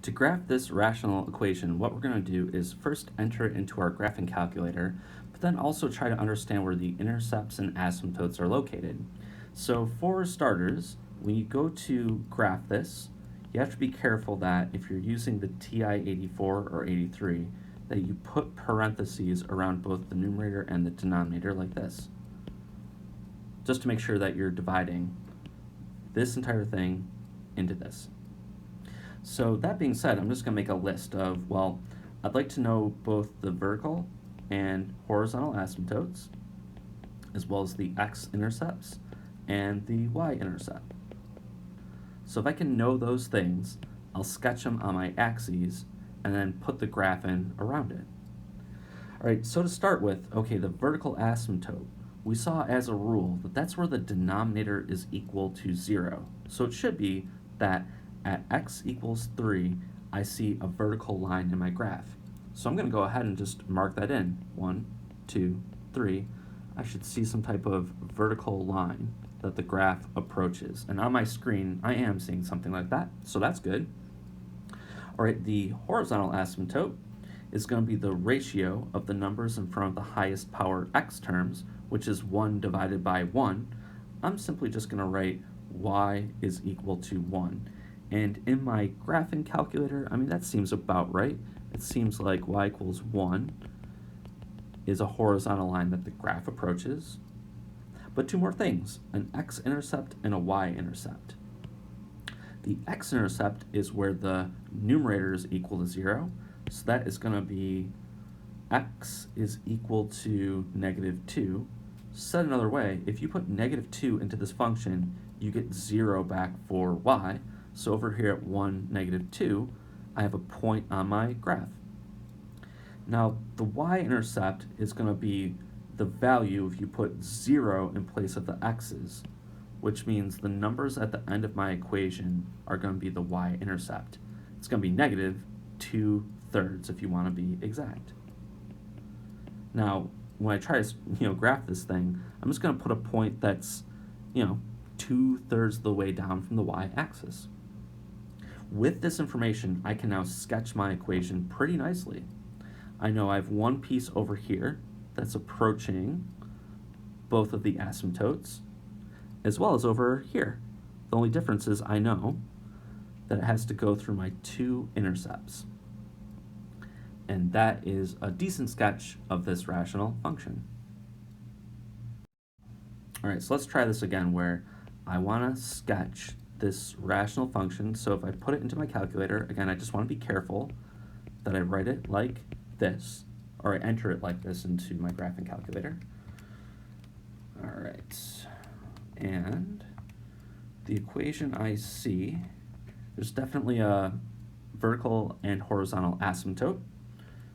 To graph this rational equation, what we're going to do is first enter it into our graphing calculator, but then also try to understand where the intercepts and asymptotes are located. So for starters, when you go to graph this, you have to be careful that if you're using the TI-84 or 83, that you put parentheses around both the numerator and the denominator like this, just to make sure that you're dividing this entire thing into this. So that being said, I'm just going to make a list of, well, I'd like to know both the vertical and horizontal asymptotes, as well as the x-intercepts and the y-intercept. So if I can know those things, I'll sketch them on my axes and then put the graph in around it. All right, so to start with, okay, the vertical asymptote, we saw as a rule that that's where the denominator is equal to 0. So it should be that at x equals 3, I see a vertical line in my graph. So I'm going to go ahead and just mark that in. 1, 2, 3. I should see some type of vertical line that the graph approaches. And on my screen, I am seeing something like that, so that's good. All right, the horizontal asymptote is going to be the ratio of the numbers in front of the highest power x terms, which is 1 divided by 1. I'm simply just going to write y is equal to 1. And in my graphing calculator, I mean, that seems about right. It seems like y equals 1 is a horizontal line that the graph approaches. But two more things, an x-intercept and a y-intercept. The x-intercept is where the numerator is equal to 0. So that is going to be x is equal to -2. Said another way, if you put -2 into this function, you get 0 back for y. So over here at 1, -2, I have a point on my graph. Now, the y-intercept is going to be the value if you put 0 in place of the x's, which means the numbers at the end of my equation are going to be the y-intercept. It's going to be -2/3 if you want to be exact. Now, when I try to graph this thing, I'm just going to put a point that's 2/3 of the way down from the y-axis. With this information, I can now sketch my equation pretty nicely. I know I have one piece over here that's approaching both of the asymptotes, as well as over here. The only difference is I know that it has to go through my two intercepts. And that is a decent sketch of this rational function. All right, so let's try this again where I want to sketch this rational function. So if I put it into my calculator, again, I just want to be careful that I write it like this, or I enter it like this into my graphing calculator. All right, and the equation I see, there's definitely a vertical and horizontal asymptote.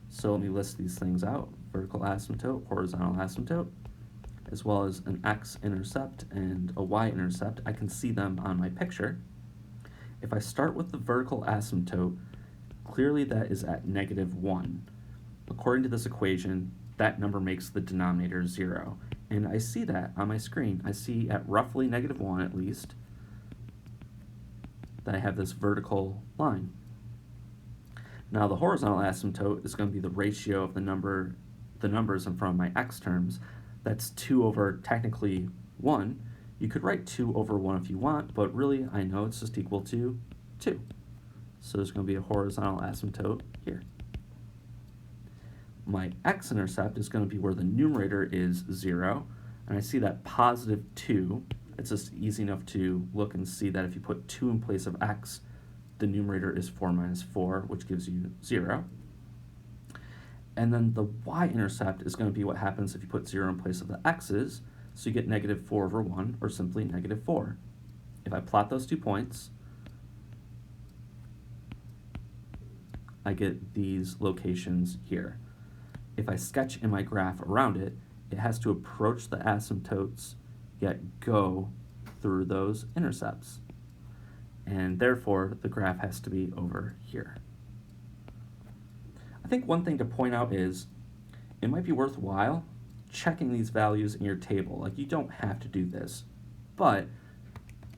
So let me list these things out: vertical asymptote, horizontal asymptote, as well as an x-intercept and a y-intercept. I can see them on my picture. If I start with the vertical asymptote, clearly that is at -1. According to this equation, that number makes the denominator 0. And I see that on my screen. I see at roughly -1 at least that I have this vertical line. Now the horizontal asymptote is going to be the ratio of the numbers in front of my x terms. That's 2 over technically 1. You could write 2 over 1 if you want, but really I know it's just equal to 2. So there's going to be a horizontal asymptote here. My x-intercept is going to be where the numerator is 0, and I see that +2. It's just easy enough to look and see that if you put 2 in place of x, the numerator is 4 minus 4, which gives you 0. And then the y-intercept is going to be what happens if you put 0 in place of the x's, so you get -4 over 1, or simply -4. If I plot those 2 points, I get these locations here. If I sketch in my graph around it, it has to approach the asymptotes, yet go through those intercepts. And therefore, the graph has to be over here. I think one thing to point out is it might be worthwhile checking these values in your table. Like, you don't have to do this, but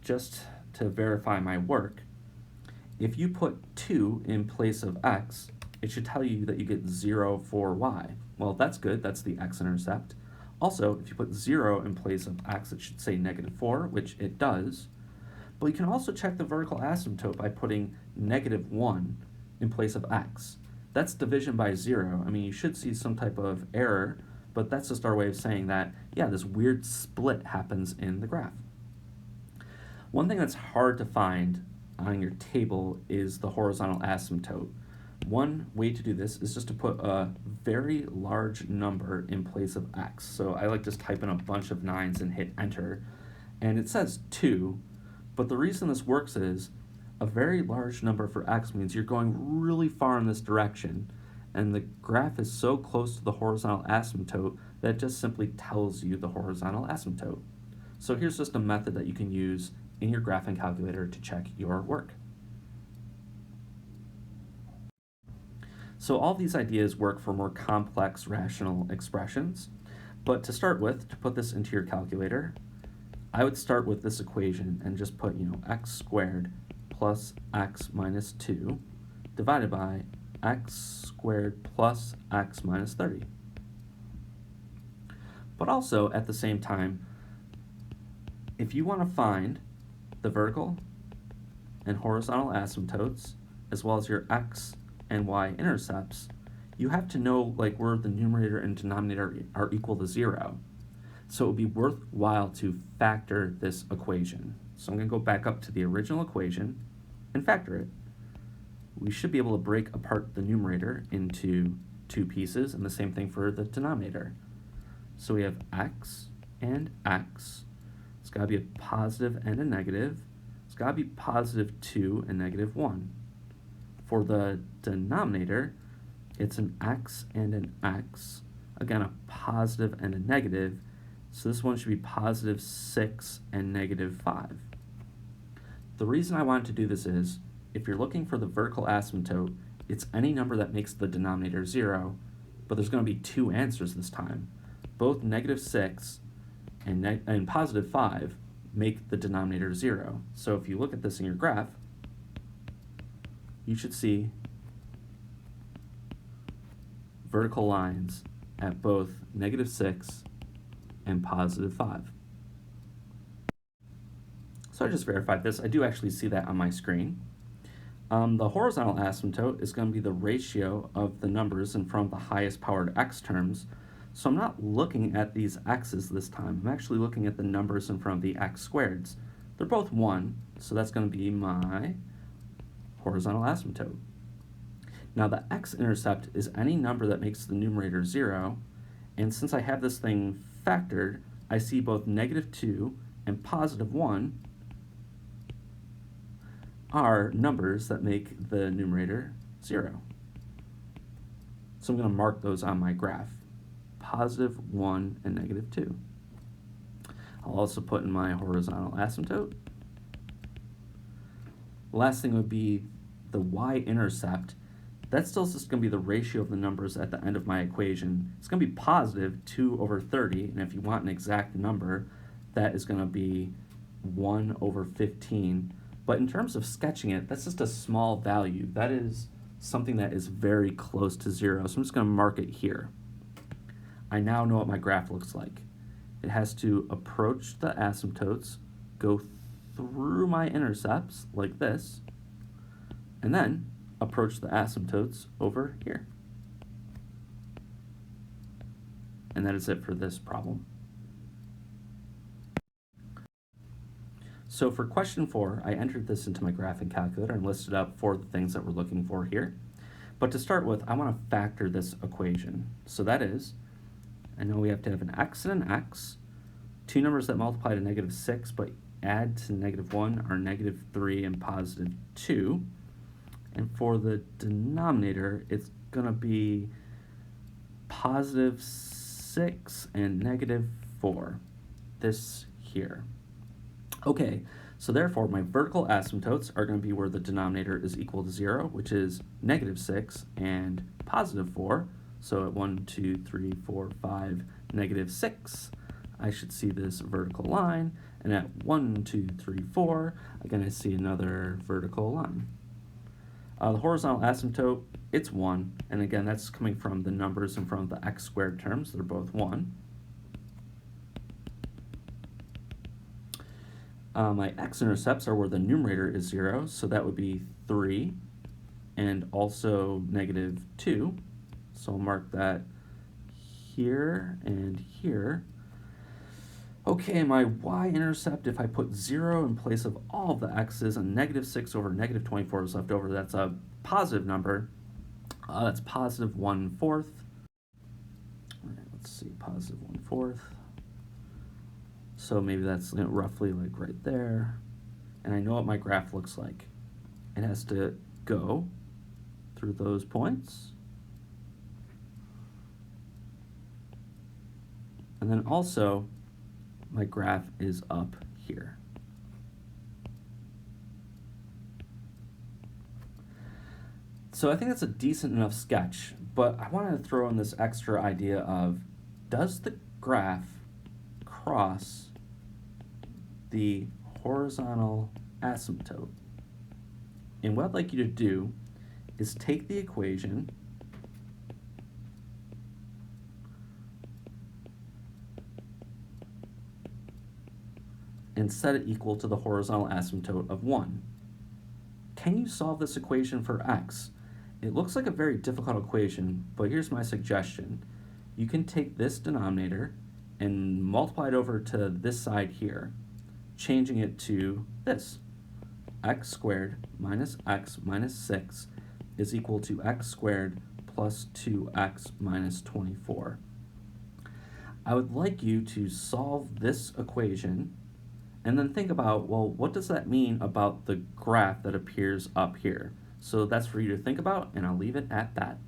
just to verify my work, if you put 2 in place of x, it should tell you that you get 0 for y. Well, that's good, that's the x-intercept. Also, if you put 0 in place of x, it should say -4, which it does. But you can also check the vertical asymptote by putting -1 in place of x. That's division by 0. I mean, you should see some type of error, but that's just our way of saying that, yeah, this weird split happens in the graph. One thing that's hard to find on your table is the horizontal asymptote. One way to do this is just to put a very large number in place of x. So I like just type in a bunch of 9s and hit enter. And it says 2, but the reason this works is a very large number for x means you're going really far in this direction, and the graph is so close to the horizontal asymptote that it just simply tells you the horizontal asymptote. So here's just a method that you can use in your graphing calculator to check your work. So all these ideas work for more complex rational expressions, but to start with, to put this into your calculator, I would start with this equation and just put, x squared plus x minus 2 divided by x squared plus x minus 30. But also, at the same time, if you want to find the vertical and horizontal asymptotes, as well as your x and y intercepts, you have to know where the numerator and denominator are equal to 0. So it would be worthwhile to factor this equation. So I'm going to go back up to the original equation and factor it. We should be able to break apart the numerator into 2 pieces, and the same thing for the denominator. So we have x and x. It's got to be a positive and a negative. It's got to be positive 2 and negative 1. For the denominator, it's an x and an x. Again, a positive and a negative. So this one should be positive 6 and negative 5. The reason I wanted to do this is, if you're looking for the vertical asymptote, it's any number that makes the denominator 0, but there's going to be 2 answers this time. Both negative 6 and positive 5 make the denominator 0. So if you look at this in your graph, you should see vertical lines at both negative 6 and positive 5. So I just verified this. I do actually see that on my screen. The horizontal asymptote is going to be the ratio of the numbers in front of the highest powered x terms. So I'm not looking at these x's this time. I'm actually looking at the numbers in front of the x squareds. They're both 1, so that's going to be my horizontal asymptote. Now the x-intercept is any number that makes the numerator 0, and since I have this thing factored, I see both negative 2 and positive 1 are numbers that make the numerator 0. So I'm going to mark those on my graph, positive 1 and negative 2. I'll also put in my horizontal asymptote. The last thing would be the y-intercept. That's still just going to be the ratio of the numbers at the end of my equation. It's going to be positive 2 over 30, and if you want an exact number, that is going to be 1 over 15. But in terms of sketching it, that's just a small value. That is something that is very close to 0, so I'm just going to mark it here. I now know what my graph looks like. It has to approach the asymptotes, go through my intercepts like this, and then approach the asymptotes over here. And that is it for this problem. So for question 4, I entered this into my graphing calculator and listed out 4 of the things that we're looking for here. But to start with, I want to factor this equation. So that is, I know we have to have an x and an x. 2 numbers that multiply to negative 6 but add to negative 1 are negative 3 and positive 2. And for the denominator, it's going to be positive 6 and negative 4, this here. Okay, so therefore my vertical asymptotes are going to be where the denominator is equal to 0, which is negative 6 and positive 4. So at 1, 2, 3, 4, 5, negative 6, I should see this vertical line. And at 1, 2, 3, 4, again I see another vertical line. The horizontal asymptote, it's 1, and again, that's coming from the numbers in front of the x squared terms. They're both 1. My x-intercepts are where the numerator is 0, so that would be 3 and also negative 2. So I'll mark that here and here. Okay, my y-intercept, if I put 0 in place of all of the x's and negative 6 over negative 24 is left over, that's a positive number. That's positive 1/4. All right, let's see, positive 1/4. So maybe that's roughly like right there. And I know what my graph looks like. It has to go through those points. And then also, my graph is up here. So I think that's a decent enough sketch, but I wanted to throw in this extra idea of, does the graph cross the horizontal asymptote? And what I'd like you to do is take the equation and set it equal to the horizontal asymptote of 1. Can you solve this equation for x? It looks like a very difficult equation, but here's my suggestion. You can take this denominator and multiply it over to this side here, changing it to this. X squared minus x minus 6 is equal to x squared plus 2x minus 24. I would like you to solve this equation and then think about, well, what does that mean about the graph that appears up here? So that's for you to think about, and I'll leave it at that.